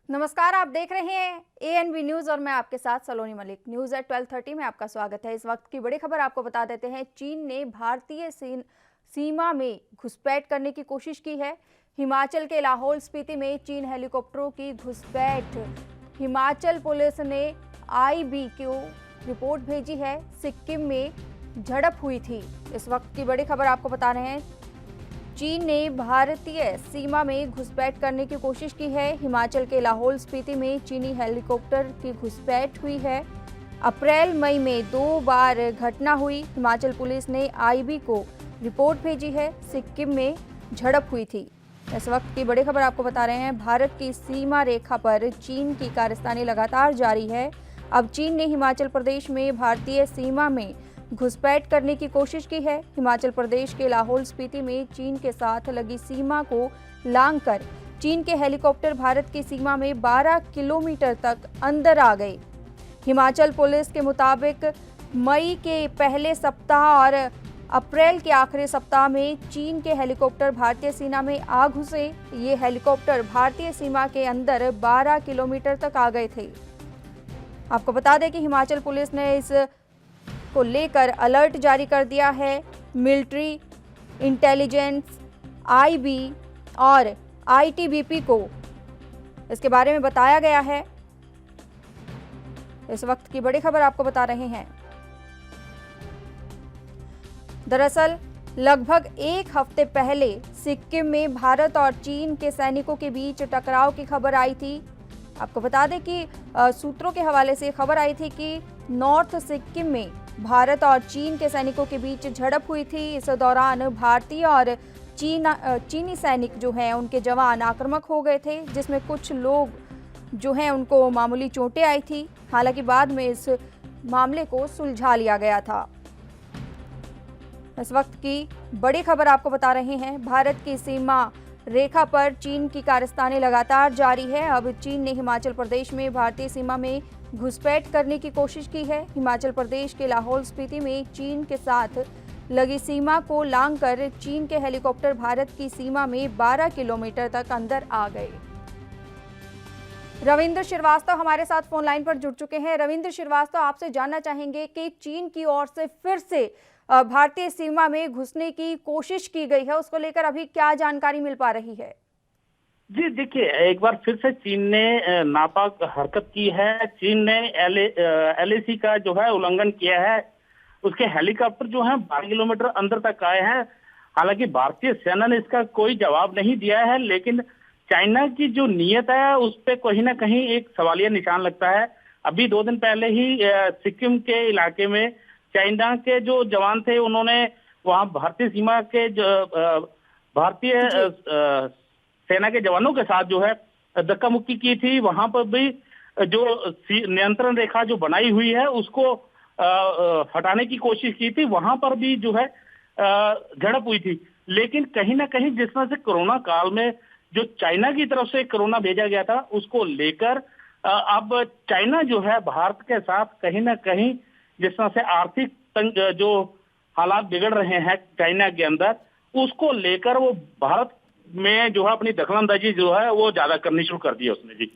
नमस्कार, आप देख रहे हैं एएनबी न्यूज और मैं आपके साथ सलोनी मलिक। न्यूज एट 12:30 में आपका स्वागत है। इस वक्त की बड़ी खबर आपको बता देते हैं। चीन ने भारतीय सीमा में घुसपैठ करने की कोशिश की है। हिमाचल के लाहौल स्पीति में चीन हेलीकॉप्टरों की घुसपैठ। हिमाचल पुलिस ने आईबी को रिपोर्ट भेजी है। सिक्किम में झड़प हुई थी। इस वक्त की बड़ी खबर आपको बता रहे हैं। चीन ने भारतीय सीमा में घुसपैठ करने की कोशिश की है। हिमाचल के लाहौल स्पीति में चीनी हेलीकॉप्टर की घुसपैठ हुई है। अप्रैल मई में 2 बार घटना हुई। हिमाचल पुलिस ने आईबी को रिपोर्ट भेजी है। सिक्किम में झड़प हुई थी। इस वक्त की बड़ी खबर आपको बता रहे हैं। भारत की सीमा रेखा पर चीन की कारस्तानी लगातार जारी है। अब चीन ने हिमाचल प्रदेश में भारतीय सीमा में घुसपैठ करने की कोशिश की है। हिमाचल प्रदेश के लाहौल स्पीति में चीन के साथ लगी सीमा को लांघकर चीन के हेलीकॉप्टर भारत की सीमा में 12 किलोमीटर तक अंदर आ गए। हिमाचल पुलिस के मुताबिक मई के पहले सप्ताह और अप्रैल के आखिरी सप्ताह में चीन के हेलीकॉप्टर भारतीय सीमा में आ घुसे। ये हेलीकॉप्टर भारतीय सीमा के अंदर 12 किलोमीटर तक आ गए थे। आपको बता दें कि हिमाचल पुलिस ने इस को लेकर अलर्ट जारी कर दिया है। मिलिट्री इंटेलिजेंस, आईबी और आईटीबीपी को इसके बारे में बताया गया है। इस वक्त की बड़ी खबर आपको बता रहे हैं। दरअसल लगभग 1 हफ्ते पहले सिक्किम में भारत और चीन के सैनिकों के बीच टकराव की खबर आई थी। आपको बता दें कि सूत्रों के हवाले से खबर आई थी कि नॉर्थ सिक्किम में भारत और चीन के सैनिकों के बीच झड़प हुई थी। इस दौरान भारतीय और चीनी सैनिक जो हैं उनके जवान आक्रामक हो गए थे, जिसमें कुछ लोग जो हैं उनको मामूली चोटें आई थी। हालांकि बाद में इस मामले को सुलझा लिया गया था। इस वक्त की बड़ी खबर आपको बता रहे हैं। भारत की सीमा रेखा पर चीन की कारस्तानी लगातार जारी है। अब चीन ने हिमाचल प्रदेश में भारतीय सीमा में घुसपैठ करने की कोशिश की है। हिमाचल प्रदेश के लाहौल स्पीति में चीन के साथ लगी सीमा को लांघकर चीन के हेलीकॉप्टर भारत की सीमा में 12 किलोमीटर तक अंदर आ गए। रविंद्र श्रीवास्तव हमारे साथ फोन लाइन पर जुड़ चुके हैं। रविंद्र श्रीवास्तव, आपसे जानना चाहेंगे कि चीन की ओर से फिर से भारतीय सीमा में घुसने की कोशिश की गई है, उसको लेकर अभी क्या जानकारी मिल पा रही है? जी देखिए, एक बार फिर से चीन ने नापाक हरकत की है। चीन ने एलएसी का जो है उल्लंघन किया है। उसके हेलीकॉप्टर जो है 12 किलोमीटर अंदर तक आए हैं। हालांकि भारतीय सेना ने इसका कोई जवाब नहीं दिया है, लेकिन चाइना की जो नीयत है उस पर कहीं ना कहीं एक सवालिया निशान लगता है। अभी 2 दिन पहले ही सिक्किम के इलाके में चाइना के जो जवान थे, उन्होंने वहां भारतीय सीमा के भारतीय सेना के जवानों के साथ जो है धक्का मुक्की की थी। वहां पर भी जो नियंत्रण रेखा जो बनाई हुई है उसको हटाने की कोशिश की थी। वहां पर भी जो है झड़प हुई थी। लेकिन कहीं ना कहीं जिस तरह से कोरोना काल में जो चाइना की तरफ से कोरोना भेजा गया था, उसको लेकर अब चाइना जो है भारत के साथ कहीं ना कहीं जिस तरह से आर्थिक जो हालात बिगड़ रहे हैं चाइना के अंदर, उसको लेकर वो भारत में जो है अपनी दखलंदाजी जो है वो ज्यादा करनी शुरू कर दी है उसने। जी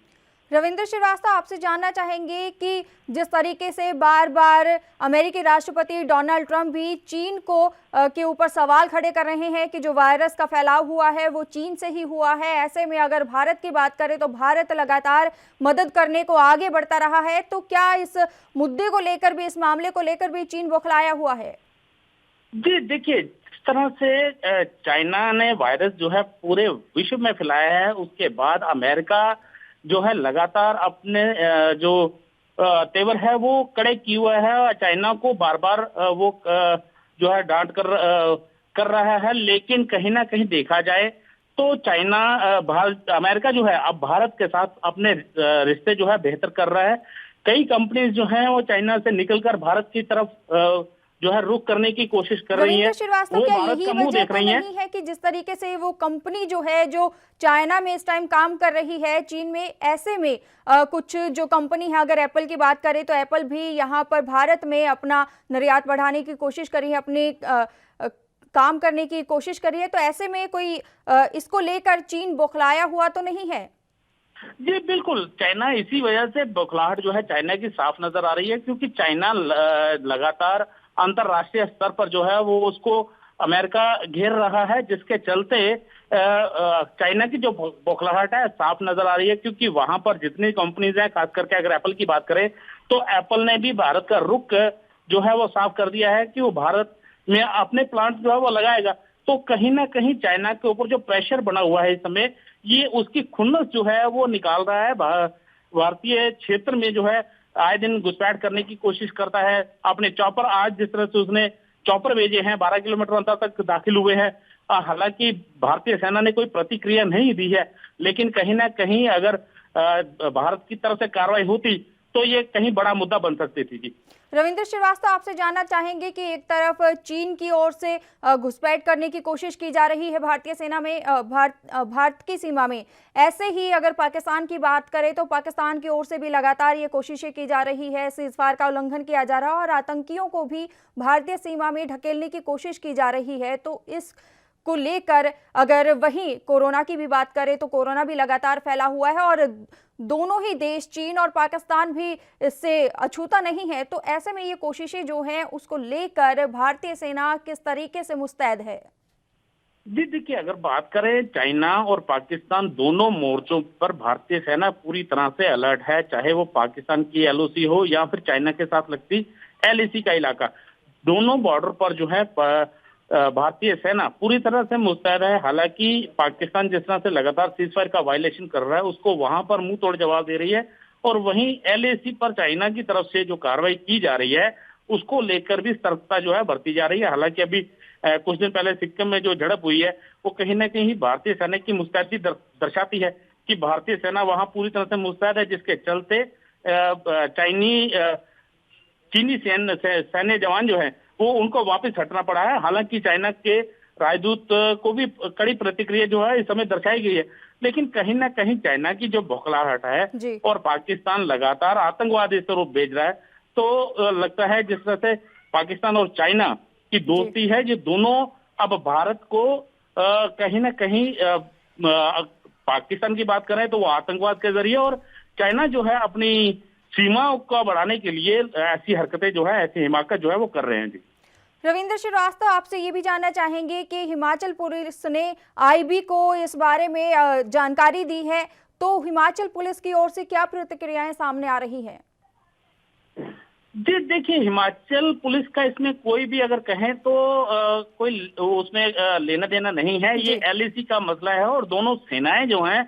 रविंद्र श्रीवास्तव, आपसे जानना चाहेंगे कि जिस तरीके से बार बार अमेरिकी राष्ट्रपति डोनाल्ड ट्रंप भी चीन को के ऊपर सवाल खड़े कर रहे हैं कि जो वायरस का फैलाव हुआ है वो चीन से ही हुआ है। ऐसे में अगर भारत की बात करें तो भारत लगातार मदद करने को आगे बढ़ता रहा है, तो क्या इस मुद्दे को लेकर भी, इस मामले को लेकर भी चीन बौखलाया हुआ है? जी देखिए, जिस तरह से चाइना ने वायरस जो है पूरे विश्व में फैलाया है, उसके बाद अमेरिका जो है लगातार अपने जो तेवर है वो कड़े किए हुए है और चाइना को बार बार वो जो है डांट कर रहा है। लेकिन कहीं ना कहीं देखा जाए तो चाइना अमेरिका जो है अब भारत के साथ अपने रिश्ते जो है बेहतर कर रहा है। कई कंपनीज जो हैं वो चाइना से निकलकर भारत की तरफ जो है रुख करने की कोशिश कर रही है। श्रीवास्तव, क्या यही वजह तो नहीं है कि जिस तरीके से वो कंपनी जो है जो चाइना में इस टाइम काम कर रही है चीन में, ऐसे में कुछ जो कंपनी है, अगर एप्पल की बात करें तो एप्पल भी यहाँ पर भारत में अपना निर्यात बढ़ाने की कोशिश कर रही है, अपने काम करने की कोशिश कर रही है, तो ऐसे में कोई इसको लेकर चीन बौखलाया हुआ तो नहीं है? जी बिल्कुल, चाइना इसी वजह से बौखलाहट जो है चाइना की साफ नजर आ रही है, क्योंकि चाइना लगातार अंतरराष्ट्रीय स्तर पर जो है वो उसको अमेरिका घेर रहा है, जिसके चलते चाइना की जो बौखलाहट है साफ नजर आ रही है। क्योंकि वहां पर जितनी कंपनीज हैं, खास करके अगर एप्पल की बात करें तो एप्पल ने भी भारत का रुख जो है वो साफ कर दिया है कि वो भारत में अपने प्लांट जो है वो लगाएगा। तो कहीं ना कहीं चाइना के ऊपर जो प्रेशर बना हुआ है इस समय, ये उसकी खुन्नस जो है वो निकाल रहा है। भारतीय क्षेत्र में जो है आए दिन घुसपैठ करने की कोशिश करता है। अपने चॉपर, आज जिस तरह से उसने चॉपर भेजे हैं, 12 किलोमीटर अंतर तक दाखिल हुए हैं। हालांकि भारतीय सेना ने कोई प्रतिक्रिया नहीं दी है, लेकिन कहीं ना कहीं अगर भारत की तरफ से कार्रवाई होती तो ये कहीं बड़ा मुद्दा बन सकती थी जी। रविंद्र श्रीवास्तव, आपसे जानना चाहेंगे कि एक तरफ चीन की ओर से घुसपैठ करने की कोशिश की जा रही है भारतीय सेना में, भारत की सीमा में, ऐसे ही अगर पाकिस्तान की बात करें तो पाकिस्तान की ओर से भी लगातार ये कोशिशें की जा रही है, सीजफायर का उल्लंघन किया जा रहा है और आतंकियों को भी भारतीय सीमा में ढकेलने की कोशिश की जा रही है। तो इस को लेकर अगर वहीं कोरोना की भी बात करें तो कोरोना भी लगातार फैला हुआ है और दोनों ही देश, चीन और पाकिस्तान, भी इससे अछूता नहीं है। तो ऐसे में ये कोशिशें जो हैं उसको लेकर भारतीय सेना किस तरीके से मुस्तैद है? जी देखिए, अगर बात करें चाइना और पाकिस्तान दोनों मोर्चों पर भारतीय सेना पूरी तरह से अलर्ट है। चाहे वो पाकिस्तान की एलओसी हो या फिर चाइना के साथ लगती एलएसी का इलाका, दोनों बॉर्डर पर जो है भारतीय सेना पूरी तरह से मुस्तैद है। हालांकि पाकिस्तान जिस तरह से लगातार सीजफायर का वायलेशन कर रहा है, उसको वहां पर मुंह तोड़ जवाब दे रही है। और वहीं एलएसी पर चाइना की तरफ से जो कार्रवाई की जा रही है उसको लेकर भी सतर्कता जो है बरती जा रही है। हालांकि अभी कुछ दिन पहले सिक्किम में जो झड़प हुई है वो कहीं ना कहीं भारतीय सेना की मुस्तैदी दर्शाती है कि भारतीय सेना वहां पूरी तरह से मुस्तैद है, जिसके चलते चीनी सैन्य जवान जो है वो उनको वापस हटना पड़ा है। हालांकि चाइना के राजदूत को भी कड़ी प्रतिक्रिया जो है इस समय दर्शाई गई है, लेकिन कहीं ना कहीं चाइना की जो बौखलाहट है और पाकिस्तान लगातार आतंकवादी स्वरूप भेज रहा है, तो लगता है जिस तरह से पाकिस्तान और चाइना की दोस्ती है, ये दोनों अब भारत को कहीं ना कहीं पाकिस्तान की बात करें तो वो आतंकवाद के जरिए और चाइना जो है अपनी सीमाओं को बढ़ाने के लिए ऐसी हरकतें जो है, ऐसी हिमाकत जो है वो कर रहे हैं जी। रविंद्र श्रीवास्तव, आपसे ये भी जानना चाहेंगे कि हिमाचल पुलिस ने आईबी को इस बारे में जानकारी दी है, तो हिमाचल पुलिस की ओर से क्या प्रतिक्रियाएं सामने आ रही हैं? जी देखिए, हिमाचल पुलिस का इसमें कोई भी अगर कहें तो कोई उसमें लेना देना नहीं है। ये एलएसी का मसला है और दोनों सेनाएं जो हैं,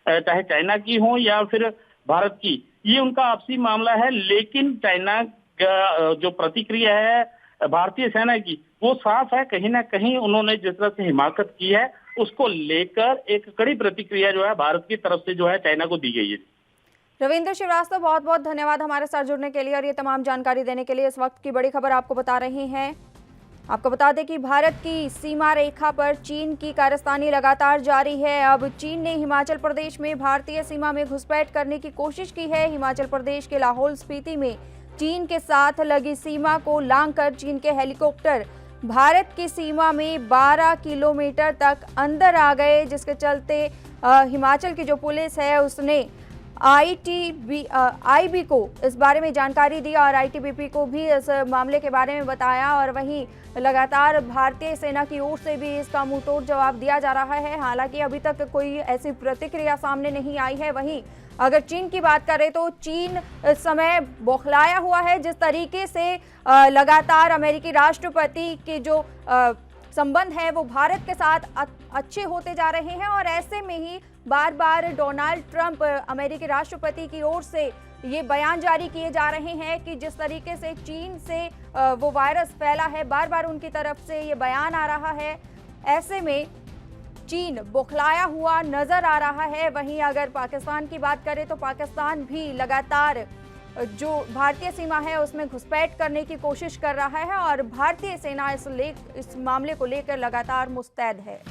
चाहे चाइना की हो या फिर भारत की, ये उनका आपसी मामला है। लेकिन चाइना का जो प्रतिक्रिया है भारतीय सेना की वो साफ है। कहीं ना कहीं उन्होंने जिस तरह से हिमाकत की है उसको लेकर एक कड़ी प्रतिक्रिया जो है भारत की तरफ से जो है चाइना को दी गई है। रविंद्र श्रीवास्तव, बहुत बहुत धन्यवाद हमारे साथ जुड़ने के लिए और ये तमाम जानकारी देने के लिए। इस वक्त की बड़ी खबर आपको बता रहे हैं। आपको बता दें कि भारत की सीमा रेखा पर चीन की कारस्तानी लगातार जारी है। अब चीन ने हिमाचल प्रदेश में भारतीय सीमा में घुसपैठ करने की कोशिश की है। हिमाचल प्रदेश के लाहौल स्पीति में चीन के साथ लगी सीमा को लांघकर चीन के हेलीकॉप्टर भारत की सीमा में 12 किलोमीटर तक अंदर आ गए, जिसके चलते हिमाचल की जो पुलिस है उसने आईबी को इस बारे में जानकारी दी और आईटीबीपी को भी इस मामले के बारे में बताया। और वहीं लगातार भारतीय सेना की ओर से भी इसका मुंहतोड़ जवाब दिया जा रहा है। हालांकि अभी तक कोई ऐसी प्रतिक्रिया सामने नहीं आई है। वहीं अगर चीन की बात करें तो चीन इस समय बौखलाया हुआ है। जिस तरीके से लगातार अमेरिकी राष्ट्रपति के जो संबंध है वो भारत के साथ अच्छे होते जा रहे हैं और ऐसे में ही बार बार डोनाल्ड ट्रंप अमेरिकी राष्ट्रपति की ओर से ये बयान जारी किए जा रहे हैं कि जिस तरीके से चीन से वो वायरस फैला है, बार बार उनकी तरफ से ये बयान आ रहा है। ऐसे में चीन बौखलाया हुआ नजर आ रहा है। वहीं अगर पाकिस्तान की बात करें तो पाकिस्तान भी लगातार जो भारतीय सीमा है उसमें घुसपैठ करने की कोशिश कर रहा है और भारतीय सेना इस मामले को लेकर लगातार मुस्तैद है।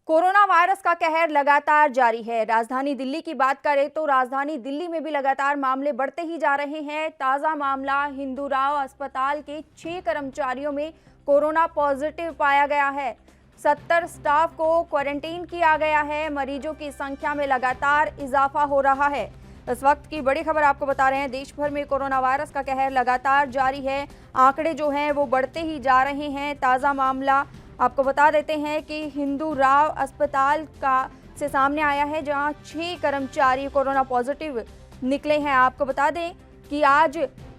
कोरोना वायरस का कहर लगातार जारी है। राजधानी दिल्ली की बात करें तो राजधानी दिल्ली में भी लगातार मामले बढ़ते ही जा रहे हैं। ताज़ा मामला हिंदूराव अस्पताल के 6 कर्मचारियों में कोरोना पॉजिटिव पाया गया है। 70 स्टाफ को क्वारंटीन किया गया है। मरीजों की संख्या में लगातार इजाफा हो रहा है। इस वक्त की बड़ी खबर आपको बता रहे हैं, देश भर में कोरोना वायरस का कहर लगातार जारी है। आंकड़े जो हैं वो बढ़ते ही जा रहे हैं। ताज़ा मामला आपको बता देते हैं कि हिंदूराव अस्पताल का से सामने आया है, जहां 6 कर्मचारी कोरोना पॉजिटिव निकले हैं। आपको बता दें कि आज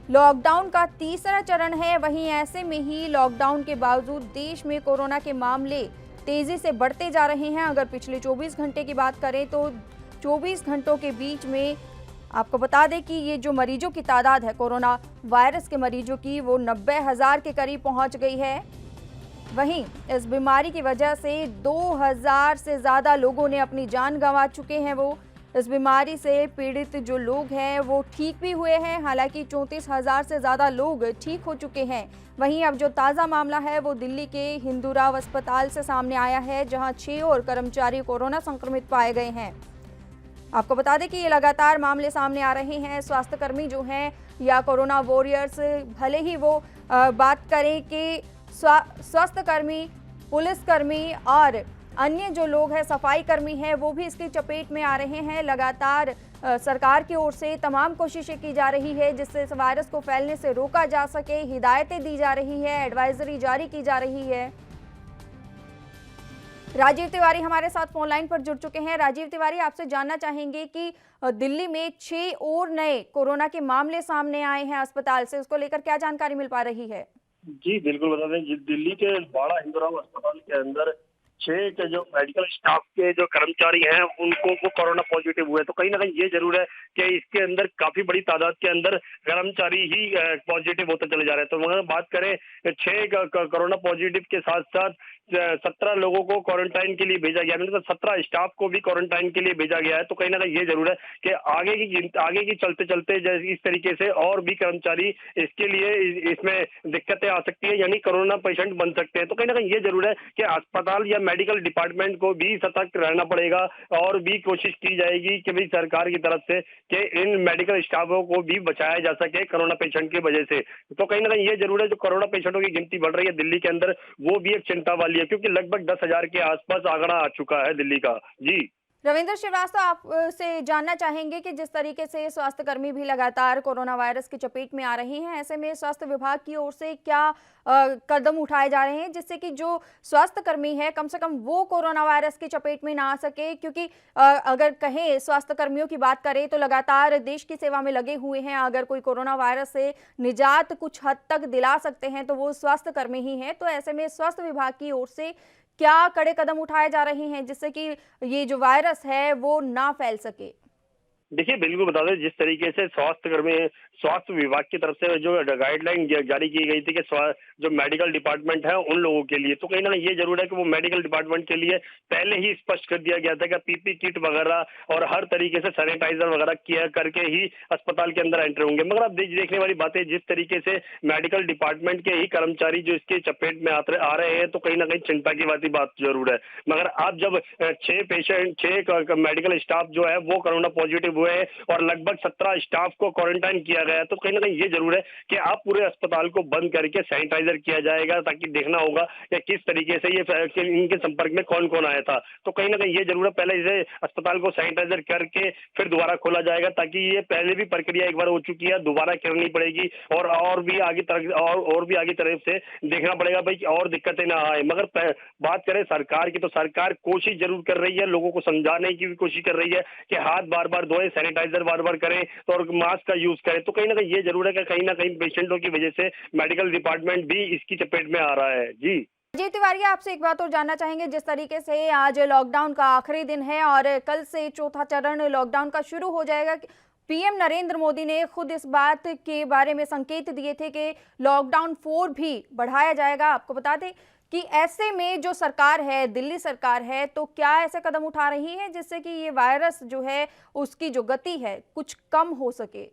लॉकडाउन का तीसरा चरण है। वहीं ऐसे में ही लॉकडाउन के बावजूद देश में कोरोना के मामले तेजी से बढ़ते जा रहे हैं। अगर पिछले 24 घंटे की बात करें तो 24 घंटों के बीच में आपको बता दें कि ये जो मरीजों की तादाद है कोरोना वायरस के मरीजों की, वो 90,000 के करीब पहुंच गई है। वहीं इस बीमारी की वजह से 2000 से ज़्यादा लोगों ने अपनी जान गंवा चुके हैं। वो इस बीमारी से पीड़ित जो लोग हैं वो ठीक भी हुए हैं। हालांकि 34,000 से ज़्यादा लोग ठीक हो चुके हैं। वहीं अब जो ताज़ा मामला है वो दिल्ली के हिंदूराव अस्पताल से सामने आया है, जहां 6 और कर्मचारी कोरोना संक्रमित पाए गए हैं। आपको बता दें कि ये लगातार मामले सामने आ रहे हैं। स्वास्थ्यकर्मी जो हैं या कोरोना वॉरियर्स, भले ही वो बात करें कि स्वास्थ्यकर्मी, पुलिसकर्मी और अन्य जो लोग हैं, सफाई कर्मी हैं, वो भी इसकी चपेट में आ रहे हैं। लगातार सरकार की ओर से तमाम कोशिशें की जा रही है जिससे इस वायरस को फैलने से रोका जा सके। हिदायतें दी जा रही है, एडवाइजरी जारी की जा रही है। राजीव तिवारी हमारे साथ फोन लाइन पर जुड़ चुके हैं। राजीव तिवारी, आपसे जानना चाहेंगे कि दिल्ली में 6 और नए कोरोना के मामले सामने आए हैं अस्पताल से, उसको लेकर क्या जानकारी मिल पा रही है? जी बिल्कुल, बता दें दिल्ली के बाड़ा हिंदूराव अस्पताल के अंदर 6 के जो मेडिकल स्टाफ के जो कर्मचारी हैं उनको वो कोरोना पॉजिटिव हुए। तो कहीं ना कहीं ये जरूर है कि इसके अंदर काफी बड़ी तादाद के अंदर कर्मचारी ही पॉजिटिव होते चले जा रहे हैं। तो अगर बात करें 6 कोरोना पॉजिटिव के साथ साथ 17 लोगों को क्वारंटाइन के लिए भेजा गया, मतलब 17 स्टाफ को भी क्वारंटाइन के लिए भेजा गया है। तो कहीं ना कहीं ये जरूर है कि आगे की चलते चलते इस तरीके से और भी कर्मचारी इसके लिए इसमें दिक्कतें आ सकती है, यानी कोरोना पेशेंट बन सकते हैं। तो कहीं ना कहीं ये जरूर है कि अस्पताल या मेडिकल डिपार्टमेंट को भी सतर्क रहना पड़ेगा और भी कोशिश की जाएगी कि भाई सरकार की तरफ से कि इन मेडिकल स्टाफों को भी बचाया जा सके कोरोना पेशेंट की वजह से। तो कहीं ना कहीं ये जरूर है, जो कोरोना पेशेंटों की गिनती बढ़ रही है दिल्ली के अंदर, वो भी एक चिंता वाली है, क्योंकि लगभग 10,000 के आसपास आंकड़ा आ चुका है दिल्ली का। जी रविंद्र श्रीवास्तव, आपसे जानना चाहेंगे कि जिस तरीके से स्वास्थ्यकर्मी भी लगातार कोरोना वायरस की चपेट में आ रहे हैं, ऐसे में स्वास्थ्य विभाग की ओर से क्या कदम उठाए जा रहे हैं जिससे कि जो स्वास्थ्यकर्मी है कम से कम वो कोरोना वायरस की चपेट में ना आ सके? क्योंकि अगर कहें स्वास्थ्यकर्मियों की बात करें तो लगातार देश की सेवा में लगे हुए हैं। अगर कोई कोरोना वायरस से निजात कुछ हद तक दिला सकते हैं तो वो स्वास्थ्यकर्मी ही हैं। तो ऐसे में स्वास्थ्य विभाग की ओर से क्या कड़े कदम उठाए जा रहे हैं जिससे कि ये जो वायरस है वो ना फैल सके? देखिए, बिल्कुल बता दें, जिस तरीके से स्वास्थ्य विभाग की तरफ से जो गाइडलाइन जारी की गई थी कि जो मेडिकल डिपार्टमेंट है उन लोगों के लिए, तो कहीं ना कहीं ये जरूर है कि वो मेडिकल डिपार्टमेंट के लिए पहले ही स्पष्ट कर दिया गया था कि पीपी किट वगैरह और हर तरीके से सैनिटाइजर वगैरह किया करके ही अस्पताल के अंदर एंटर होंगे। मगर अब देखने वाली बात है, जिस तरीके से मेडिकल डिपार्टमेंट के ही कर्मचारी जो इसके चपेट में आ रहे हैं, तो कहीं ना कहीं चिंता की बात जरूर है। मगर आप जब 6 मेडिकल स्टाफ जो है वो कोरोना पॉजिटिव हुए हैं और लगभग 17 स्टाफ को क्वारंटाइन किया गया है, तो कहीं ना कहीं ये जरूर है कि आप पूरे अस्पताल को बंद करके सैनिटाइजर किया जाएगा, ताकि देखना होगा कि किस तरीके से इनके संपर्क में कौन कौन आया था। तो कहीं ना कहीं ये जरूर है, पहले इसे अस्पताल को सैनिटाइजर करके फिर दोबारा खोला जाएगा, ताकि ये पहले भी प्रक्रिया एक बार हो चुकी है, दोबारा करनी पड़ेगी और भी आगे तरफ से देखना पड़ेगा भाई और दिक्कतें ना आए। मगर बात करें सरकार की, तो सरकार कोशिश जरूर कर रही है, लोगों को समझाने की भी कोशिश कर रही है कि हाथ बार बार धोएं, सैनिटाइजर बार बार करें और मास्क का यूज करें। तो कहीं ना कहीं ये जरूर है कि कहीं ना कहीं पेशेंटों की वजह से मेडिकल डिपार्टमेंट भी इसकी चपेट में आ रहा है। जी अजय तिवारी, आपसे एक बात और जानना चाहेंगे। जिस तरीके से आज लॉकडाउन का आखिरी दिन है और कल से चौथा चरण लॉकडाउन का शुरू हो जाएगा, पीएम नरेंद्र मोदी ने खुद इस बात के बारे में संकेत दिए थे कि लॉकडाउन 4 भी बढ़ाया जाएगा। आपको बता दें कि ऐसे में जो सरकार है, दिल्ली सरकार है, तो क्या ऐसे कदम उठा रही है जिससे कि ये वायरस जो है उसकी जो गति है कुछ कम हो सके?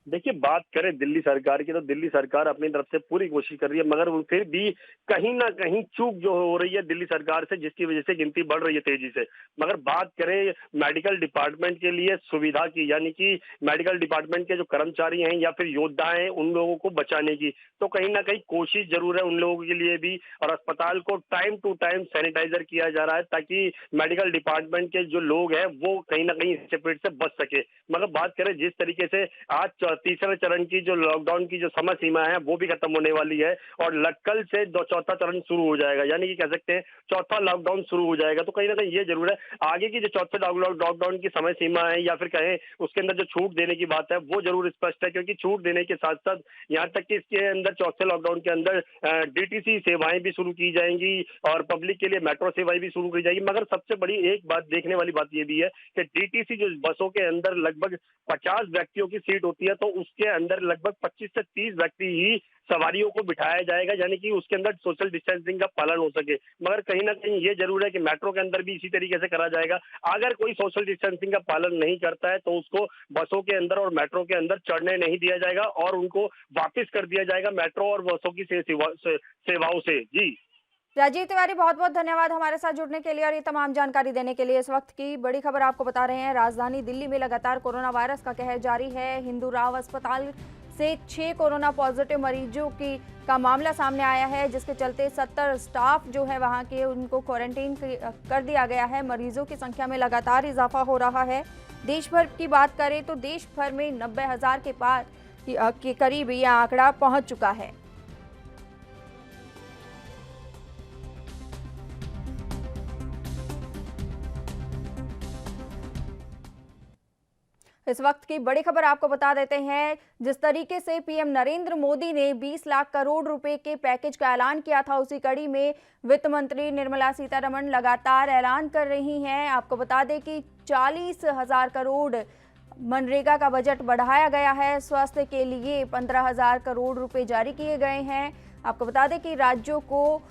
देखिए, बात करें दिल्ली सरकार की, तो दिल्ली सरकार अपनी तरफ से पूरी कोशिश कर रही है, मगर वो फिर भी कहीं न कहीं चूक जो हो रही है दिल्ली सरकार से, जिसकी वजह से गिनती बढ़ रही है तेजी से। मगर बात करें मेडिकल डिपार्टमेंट के लिए सुविधा की, यानी कि मेडिकल डिपार्टमेंट के जो कर्मचारी हैं या फिर योद्धा हैं, उन लोगों को बचाने की, तो कहीं न कहीं कोशिश ज़रूर है उन लोगों के लिए भी, और अस्पताल को टाइम टू टाइम सैनिटाइज़र किया जा रहा है, ताकि मेडिकल डिपार्टमेंट के जो लोग हैं, वो कहीं न कहीं इस चपेट से बच सके। मगर बात करें जिस तरीके से आज तीसरे चरण की जो लॉकडाउन की जो समय सीमा है वो भी खत्म होने वाली है, और कल से चौथा चरण शुरू हो जाएगा, यानी कि कह सकते हैं चौथा लॉकडाउन शुरू हो जाएगा। तो कहीं ना कहीं ये जरूर है आगे की जो चौथे लॉकडाउन की समय सीमा है, या फिर कहें उसके अंदर जो छूट देने की बात है, वो जरूर स्पष्ट है, क्योंकि छूट देने के साथ साथ यहाँ तक कि इसके अंदर चौथे लॉकडाउन के अंदर डीटीसी सेवाएं भी शुरू की जाएंगी और पब्लिक के लिए मेट्रो सेवाएं भी शुरू की जाएगी। मगर सबसे बड़ी एक बात देखने वाली बात ये भी है कि डीटीसी जो बसों के अंदर लगभग 50 व्यक्तियों की सीट होती है, तो उसके अंदर लगभग 25 से 30 व्यक्ति ही सवारियों को बिठाया जाएगा, यानी कि उसके अंदर सोशल डिस्टेंसिंग का पालन हो सके। मगर कहीं ना कहीं ये जरूर है कि मेट्रो के अंदर भी इसी तरीके से करा जाएगा। अगर कोई सोशल डिस्टेंसिंग का पालन नहीं करता है तो उसको बसों के अंदर और मेट्रो के अंदर चढ़ने नहीं दिया जाएगा, और उनको वापस कर दिया जाएगा मेट्रो और बसों की सेवाओं से। जी राजीव तिवारी, बहुत बहुत धन्यवाद हमारे साथ जुड़ने के लिए और ये तमाम जानकारी देने के लिए। इस वक्त की बड़ी खबर आपको बता रहे हैं, राजधानी दिल्ली में लगातार कोरोना वायरस का कहर जारी है। हिंदू राव अस्पताल से 6 कोरोना पॉजिटिव मरीजों का मामला सामने आया है, जिसके चलते 70 स्टाफ जो है वहां के उनको क्वारंटीन कर दिया गया है। मरीजों की संख्या में लगातार इजाफा हो रहा है। देश भर की बात करें तो देश भर में 90,000 के पार के करीब यह आंकड़ा पहुंच चुका है। इस वक्त की बड़ी खबर आपको बता देते हैं, जिस तरीके से पीएम नरेंद्र मोदी ने 20 लाख करोड़ रुपए के पैकेज का ऐलान किया था, उसी कड़ी में वित्त मंत्री निर्मला सीतारमण लगातार ऐलान कर रही हैं। आपको बता दें कि 40,000 करोड़ मनरेगा का बजट बढ़ाया गया है। स्वास्थ्य के लिए 15,000 करोड़ रुपए जारी किए गए हैं। आपको बता दें कि राज्यों को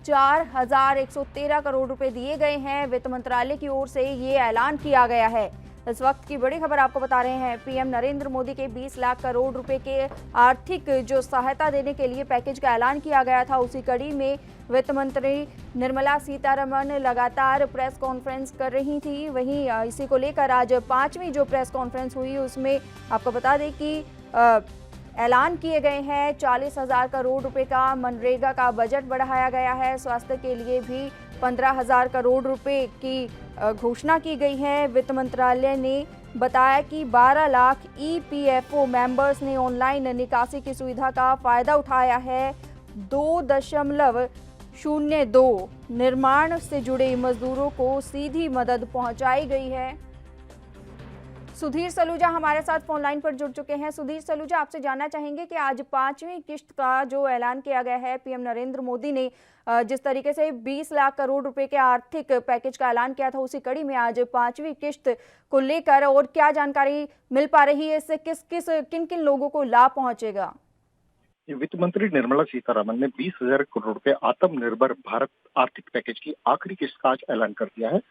4,113 करोड़ रुपए दिए गए हैं। वित्त मंत्रालय की ओर से ये ऐलान किया गया है। इस वक्त की बड़ी खबर आपको बता रहे हैं, पीएम नरेंद्र मोदी के 20 लाख करोड़ रुपए के आर्थिक जो सहायता देने के लिए पैकेज का ऐलान किया गया था, उसी कड़ी में वित्त मंत्री निर्मला सीतारमण लगातार प्रेस कॉन्फ्रेंस कर रही थी। वहीं इसी को लेकर आज 5वीं जो प्रेस कॉन्फ्रेंस हुई, उसमें आपको बता दें कि ऐलान किए गए हैं 40,000 करोड़ रुपए का मनरेगा का बजट बढ़ाया गया है। स्वास्थ्य के लिए भी 15,000 करोड़ रुपए की घोषणा की गई है। वित्त मंत्रालय ने बताया कि 12 लाख ईपीएफओ मेंबर्स ने ऑनलाइन निकासी की सुविधा का फायदा उठाया है। 2.02 निर्माण से जुड़े मजदूरों को सीधी मदद पहुंचाई गई है। सुधीर सलूजा हमारे साथ फोन लाइन पर जुड़ चुके हैं। सुधीर सलूजा, आपसे जानना चाहेंगे कि आज 5वीं किश्त का जो ऐलान किया गया है, पीएम नरेंद्र मोदी ने जिस तरीके से 20 लाख करोड़ रुपए के आर्थिक पैकेज का ऐलान किया था, उसी कड़ी में आज 5वीं किश्त को लेकर और क्या जानकारी मिल पा रही है, इससे किन किन लोगों को लाभ पहुंचेगा? वित्त मंत्री निर्मला सीतारमण ने 20,000 करोड़ रुपए आत्मनिर्भर भारत आर्थिक पैकेज की आखिरी किस्त का आज ऐलान कर दिया है।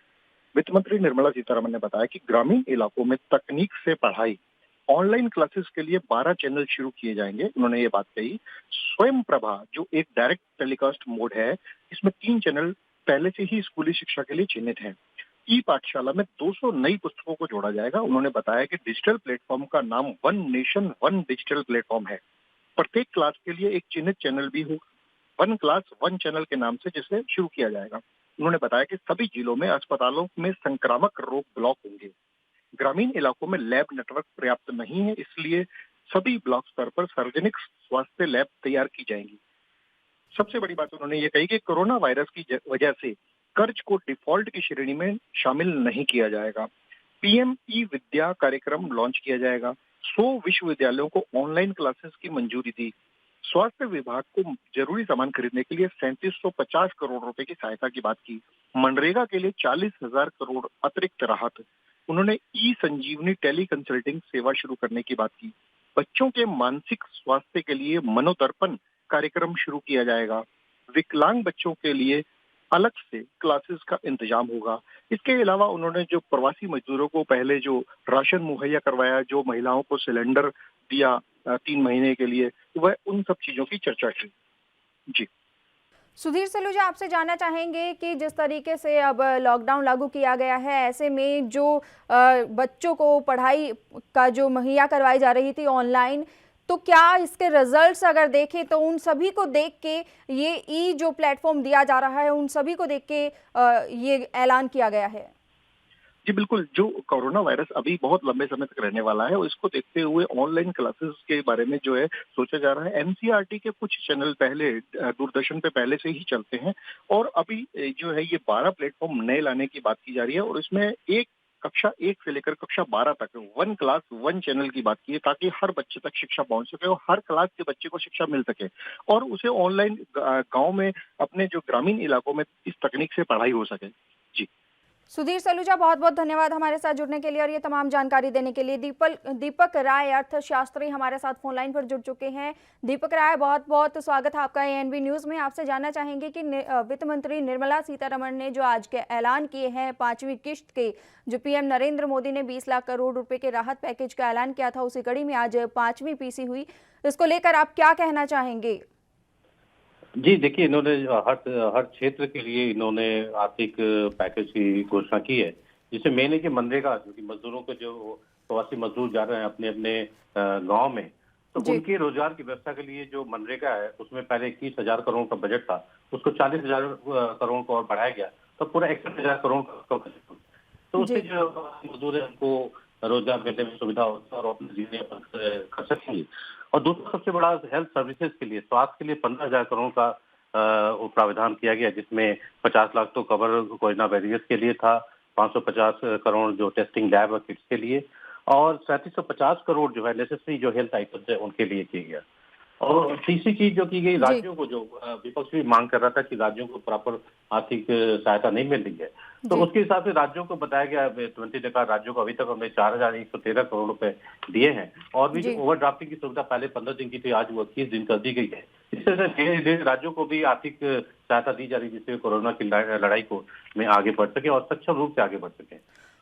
वित्त मंत्री निर्मला सीतारमण ने बताया कि ग्रामीण इलाकों में तकनीक से पढ़ाई, ऑनलाइन क्लासेस के लिए 12 चैनल शुरू किए जाएंगे। उन्होंने ये बात कही। स्वयं प्रभा जो एक डायरेक्ट टेलीकास्ट मोड है, इसमें 3 चैनल पहले से ही स्कूली शिक्षा के लिए चिन्हित हैं। ई पाठशाला में 200 नई पुस्तकों को जोड़ा जाएगा। उन्होंने बताया कि डिजिटल प्लेटफॉर्म का नाम one nation one digital platform है। प्रत्येक क्लास के लिए एक चिन्हित चैनल भी होगा, वन क्लास वन चैनल के नाम से, जिसे शुरू किया जाएगा। उन्होंने बताया कि सभी जिलों में अस्पतालों में संक्रामक रोग ब्लॉक होंगे। ग्रामीण इलाकों में लैब नेटवर्क पर्याप्त नहीं है, इसलिए सभी ब्लॉक स्तर पर सार्वजनिक स्वास्थ्य लैब तैयार की जाएंगी। सबसे बड़ी बात उन्होंने ये कही कि कोरोना वायरस की वजह से कर्ज को डिफॉल्ट की श्रेणी में शामिल नहीं किया जाएगा। पीएम ई विद्या कार्यक्रम लॉन्च किया जाएगा। 100 विश्वविद्यालयों को ऑनलाइन क्लासेस की मंजूरी दी। स्वास्थ्य विभाग को जरूरी सामान खरीदने के लिए 3750 करोड़ रुपए की सहायता की बात की। मनरेगा के लिए 40,000 करोड़ अतिरिक्त राहत। उन्होंने ई संजीवनी टेली कंसल्टिंग सेवा शुरू करने की बात की। बच्चों के मानसिक स्वास्थ्य के लिए मनोदर्पण कार्यक्रम शुरू किया जाएगा। विकलांग बच्चों के लिए अलग से क्लासेस का इंतजाम होगा। इसके अलावा उन्होंने जो प्रवासी मजदूरों को पहले जो राशन मुहैया करवाया, जो महिलाओं को सिलेंडर दिया 3 महीने के लिए, वह उन सब चीजों की चर्चा की। जी। सुधीर सलूजा, आपसे जानना चाहेंगे कि जिस तरीके से अब लॉकडाउन लागू किया गया है, ऐसे में जो बच्चों को पढ़ाई का जो मुहैया करवाई जा रही थी ऑनलाइन, तो क्या इसके रिजल्ट्स अगर देखें तो उन सभी को देख के ये जो प्लेटफॉर्म दिया जा रहा है, उन सभी को देख के ये ऐलान किया गया है? जी बिल्कुल, जो कोरोना वायरस अभी बहुत लंबे समय तक रहने वाला है, और इसको देखते हुए ऑनलाइन क्लासेस के बारे में जो है सोचा जा रहा है। एनसीईआरटी के कुछ चैनल पहले दूरदर्शन पे पहले से ही चलते हैं, और अभी जो है ये 12 प्लेटफॉर्म नए लाने की बात की जा रही है, और इसमें कक्षा 1 से लेकर कक्षा 12 तक 1 क्लास 1 चैनल की बात की है, ताकि हर बच्चे तक शिक्षा पहुंच सके और हर क्लास के बच्चे को शिक्षा मिल सके, और उसे ऑनलाइन गांव में अपने जो ग्रामीण इलाकों में इस तकनीक से पढ़ाई हो सके। जी। सुधीर सलूजा, बहुत बहुत धन्यवाद हमारे साथ जुड़ने के लिए और ये तमाम जानकारी देने के लिए। दीपक राय, अर्थशास्त्री, हमारे साथ फोन लाइन पर जुड़ चुके हैं। दीपक राय, बहुत बहुत स्वागत है आपका एएनबी न्यूज़ में। आपसे जानना चाहेंगे कि वित्त मंत्री निर्मला सीतारमण ने जो आज के ऐलान किए हैं 5वीं किश्त के, जो पीएम नरेंद्र मोदी ने 20 लाख करोड़ रुपए के राहत पैकेज का ऐलान किया था, उसी कड़ी में आज 5वीं पीसी हुई। इसको लेकर आप क्या कहना चाहेंगे? जी देखिए, इन्होंने हर क्षेत्र के लिए इन्होंने आर्थिक पैकेज की घोषणा की है, जिसमें मेन है कि मनरेगा, जो कि मजदूरों को, जो प्रवासी मजदूर जा रहे हैं अपने अपने गांव में, तो उनके रोजगार की व्यवस्था के लिए जो मनरेगा है, उसमें पहले 21,000 करोड़ का बजट था, उसको 40,000 करोड़ को और बढ़ाया गया, तो पूरा 61,000 करोड़ का बजट। तो उससे जो मजदूर है उनको रोजगार मिलने में सुविधा होती है और अपने जीवन यापन कर सकेंगे। और दूसरा सबसे बड़ा हेल्थ सर्विसेज के लिए, स्वास्थ्य के लिए 15,000 करोड़ का प्रावधान किया गया, जिसमें 50 लाख तो कवर कोरोना वैरियर्स के लिए था, 550 करोड़ जो टेस्टिंग लैब और किट्स के लिए, और 3750 करोड़ जो है नेसेसरी जो हेल्थ आइटम्स है उनके लिए किया गया। और तीसरी चीज जो की गई, राज्यों को, जो विपक्ष भी मांग कर रहा था कि राज्यों को प्रॉपर आर्थिक सहायता नहीं मिल रही है, तो उसके हिसाब से राज्यों को बताया गया, वित्त मंत्री ने कहा राज्यों को अभी तक हमने 4,113 करोड़ रुपए दिए हैं, और भी जो ओवरड्राफ्टिंग की सुविधा पहले 15 दिन की थी, आज वो 21 दिन कर दी गई है। इस तरह से धीरे धीरे राज्यों को भी आर्थिक सहायता दी जा रही है, जिससे कोरोना की लड़ाई को में आगे बढ़ सके और सक्षम रूप से आगे बढ़ सके।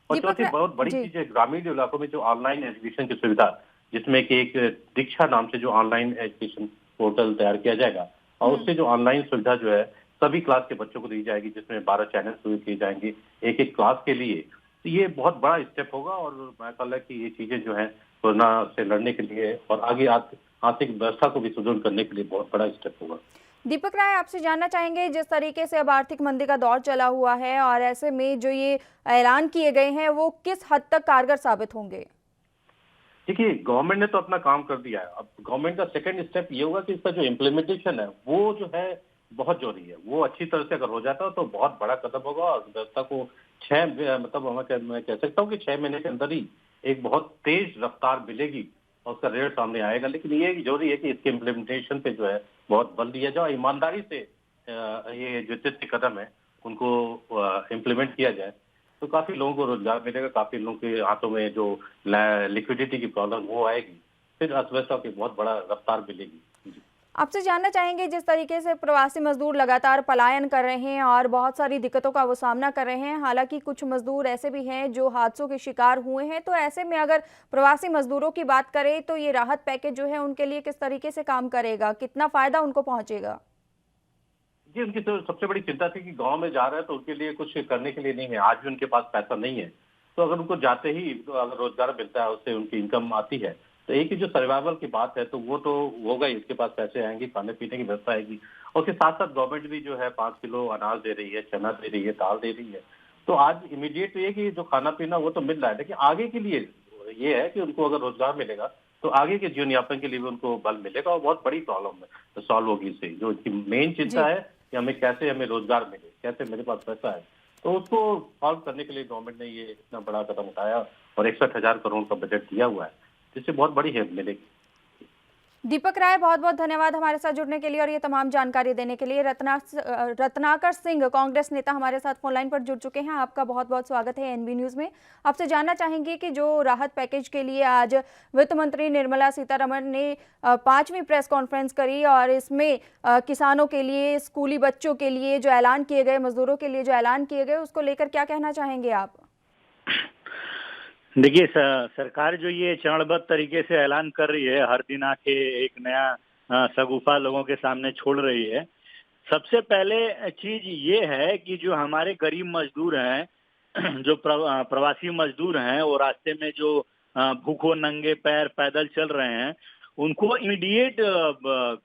और चौथी बहुत बड़ी चीज है, ग्रामीण इलाकों में जो ऑनलाइन एजुकेशन की सुविधा, जिसमें कि एक दीक्षा नाम से जो ऑनलाइन एजुकेशन पोर्टल तैयार किया जाएगा, और उससे जो ऑनलाइन सुविधा जो है सभी क्लास के बच्चों को दी जाएगी, जिसमें 12 चैनल शुरू किए जाएंगे एक एक क्लास के लिए। तो ये बहुत बड़ा स्टेप होगा, और मैं कहता कि ये चीजें जो है कोरोना से लड़ने के लिए और आगे आर्थिक व्यवस्था को भी सुदृढ़ करने के लिए बहुत बड़ा स्टेप होगा। दीपक राय, आपसे जानना चाहेंगे, जिस तरीके से अब आर्थिक मंदी का दौर चला हुआ है और ऐसे में जो ये ऐलान किए गए हैं वो किस हद तक कारगर साबित होंगे? देखिए, गवर्नमेंट ने तो अपना काम कर दिया है, अब गवर्नमेंट का सेकंड स्टेप ये होगा कि इसका जो इम्प्लीमेंटेशन है वो जो है बहुत जरूरी है। वो अच्छी तरह से अगर हो जाता है तो बहुत बड़ा कदम होगा, और व्यवस्था को मैं कह सकता हूँ कि 6 महीने के अंदर ही एक बहुत तेज रफ्तार मिलेगी और उसका रेट सामने आएगा। लेकिन ये जरूरी है कि इसके इम्प्लीमेंटेशन पे जो है बहुत बल दिया जाए, ईमानदारी से ये जो तीसरे कदम है उनको इम्प्लीमेंट किया जाए, तो काफी लोगों को रोजगार मिलेगा, काफी लोगों के हाथों में जो लिक्विडिटी की प्रॉब्लम वो आएगी, फिर अर्थव्यवस्था की बहुत बड़ा रफ्तार मिलेगी। आपसे जानना चाहेंगे, जिस तरीके से प्रवासी मजदूर लगातार पलायन कर रहे हैं और बहुत सारी दिक्कतों का वो सामना कर रहे हैं, हालांकि कुछ मजदूर ऐसे भी हैं जो हादसों के शिकार हुए हैं, तो ऐसे में अगर प्रवासी मजदूरों की बात करें तो ये राहत पैकेज जो है उनके लिए किस तरीके से काम करेगा, कितना फायदा उनको पहुंचेगा? जी, उनकी तो सबसे बड़ी चिंता थी कि गांव में जा रहे हैं तो उनके लिए कुछ करने के लिए नहीं है, आज भी उनके पास पैसा नहीं है। तो अगर उनको जाते ही अगर रोजगार मिलता है, उससे उनकी इनकम आती है, तो एक ही जो सर्वाइवल की बात है तो वो तो होगा ही, उसके पास पैसे आएंगे, खाने पीने की व्यवस्था आएगी, और उसके साथ साथ गवर्नमेंट भी जो है 5 किलो अनाज दे रही है, चना दे रही है, दाल दे रही है। तो आज इमीडिएट तो ये कि जो खाना पीना वो तो मिल रहा है, लेकिन आगे के लिए ये है कि उनको अगर रोजगार मिलेगा तो आगे के जीवन यापन के लिए भी उनको बल मिलेगा, और बहुत बड़ी प्रॉब्लम है तो सॉल्व होगी इससे। जो इसकी मेन चिंता है कि हमें रोजगार मिले, कैसे मेरे पास पैसा है, तो उसको सॉल्व करने के लिए गवर्नमेंट ने ये इतना बड़ा कदम उठाया और 61,000 करोड़ का बजट दिया हुआ है, जिससे बहुत बड़ी हेल्प मिलेगी। दीपक राय, बहुत बहुत धन्यवाद हमारे साथ जुड़ने के लिए और ये तमाम जानकारी देने के लिए। रत्नाकर सिंह, कांग्रेस नेता, हमारे साथ फोन लाइन पर जुड़ चुके हैं। आपका बहुत बहुत स्वागत है एएनबी न्यूज़ में। आपसे जानना चाहेंगे कि जो राहत पैकेज के लिए आज वित्त मंत्री निर्मला सीतारमण ने 5वीं प्रेस कॉन्फ्रेंस करी और इसमें किसानों के लिए, स्कूली बच्चों के लिए जो ऐलान किए गए, मजदूरों के लिए जो ऐलान किए गए, उसको लेकर क्या कहना चाहेंगे आप? देखिए सरकार जो ये चरणबद्ध तरीके से ऐलान कर रही है, हर दिन आके एक नया शगुफा लोगों के सामने छोड़ रही है। सबसे पहले चीज ये है कि जो हमारे गरीब मजदूर हैं, जो प्रवासी मजदूर हैं, वो रास्ते में जो भूखों नंगे पैर पैदल चल रहे हैं, उनको इमीडिएट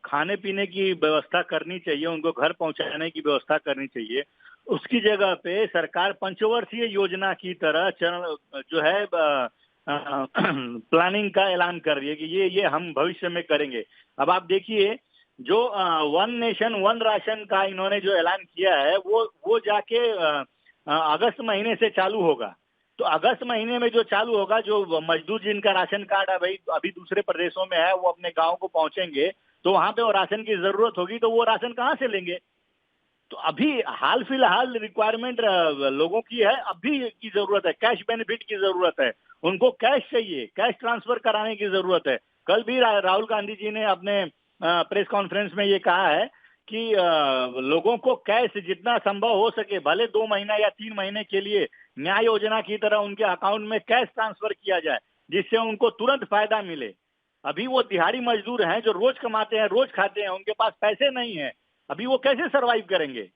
खाने पीने की व्यवस्था करनी चाहिए, उनको घर पहुंचाने की व्यवस्था करनी चाहिए। उसकी जगह पे सरकार पंचवर्षीय योजना की तरह चरण जो है प्लानिंग का ऐलान कर रही है कि ये हम भविष्य में करेंगे। अब आप देखिए, जो वन नेशन वन राशन का इन्होंने जो ऐलान किया है, वो जाके अगस्त महीने से चालू होगा। तो अगस्त महीने में जो चालू होगा, जो मजदूर जिनका राशन कार्ड अभी दूसरे प्रदेशों में है, वो अपने गांव को पहुंचेंगे, तो वहां पे वो राशन की जरूरत होगी, तो वो राशन कहाँ से लेंगे? तो अभी हाल फिलहाल रिक्वायरमेंट लोगों की है, अभी की जरूरत है, कैश बेनिफिट की जरूरत है, उनको कैश चाहिए, कैश ट्रांसफर कराने की जरूरत है। कल भी राहुल गांधी जी ने अपने प्रेस कॉन्फ्रेंस में ये कहा है कि लोगों को कैश जितना संभव हो सके, भले 2 महीना या 3 महीने के लिए न्याय योजना की तरह उनके अकाउंट में कैश ट्रांसफर किया जाए, जिससे उनको तुरंत फायदा मिले। अभी वो दिहाड़ी मजदूर हैं जो रोज कमाते हैं, रोज खाते हैं, उनके पास पैसे नहीं है, अभी वो कैसे सरवाइव करेंगे?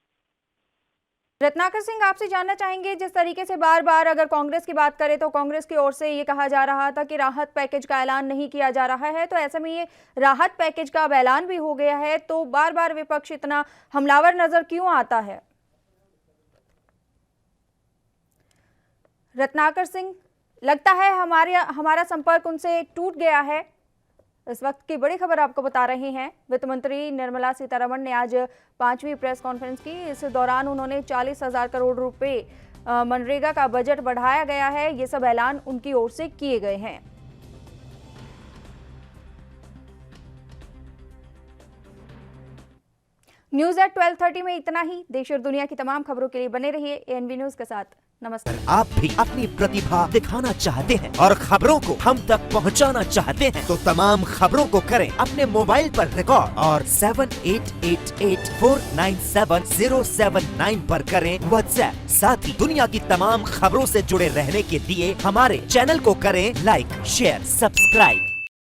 रत्नाकर सिंह, आपसे जानना चाहेंगे, जिस तरीके से बार बार अगर कांग्रेस की बात करें तो कांग्रेस की ओर से ये कहा जा रहा था कि राहत पैकेज का ऐलान नहीं किया जा रहा है, तो ऐसे में ये राहत पैकेज का अब ऐलान भी हो गया है, तो बार बार विपक्ष इतना हमलावर नजर क्यों आता है? रत्नाकर सिंह, लगता है हमारा संपर्क उनसे टूट गया है। इस वक्त की बड़ी खबर आपको बता रहे हैं, वित्त मंत्री निर्मला सीतारमण ने आज 5वीं प्रेस कॉन्फ्रेंस की। इस दौरान उन्होंने 40,000 करोड़ रुपए मनरेगा का बजट बढ़ाया गया है, ये सब ऐलान उनकी ओर से किए गए हैं। न्यूज एट 12:30 में इतना ही। देश और दुनिया की तमाम खबरों के लिए बने रहिए ANV न्यूज के साथ। नमस्कार। आप भी अपनी प्रतिभा दिखाना चाहते हैं और खबरों को हम तक पहुंचाना चाहते हैं, तो तमाम खबरों को करें अपने मोबाइल पर रिकॉर्ड और 7888497079 पर करें व्हाट्सएप। साथ ही दुनिया की तमाम खबरों से जुड़े रहने के लिए हमारे चैनल को करें लाइक, शेयर, सब्सक्राइब।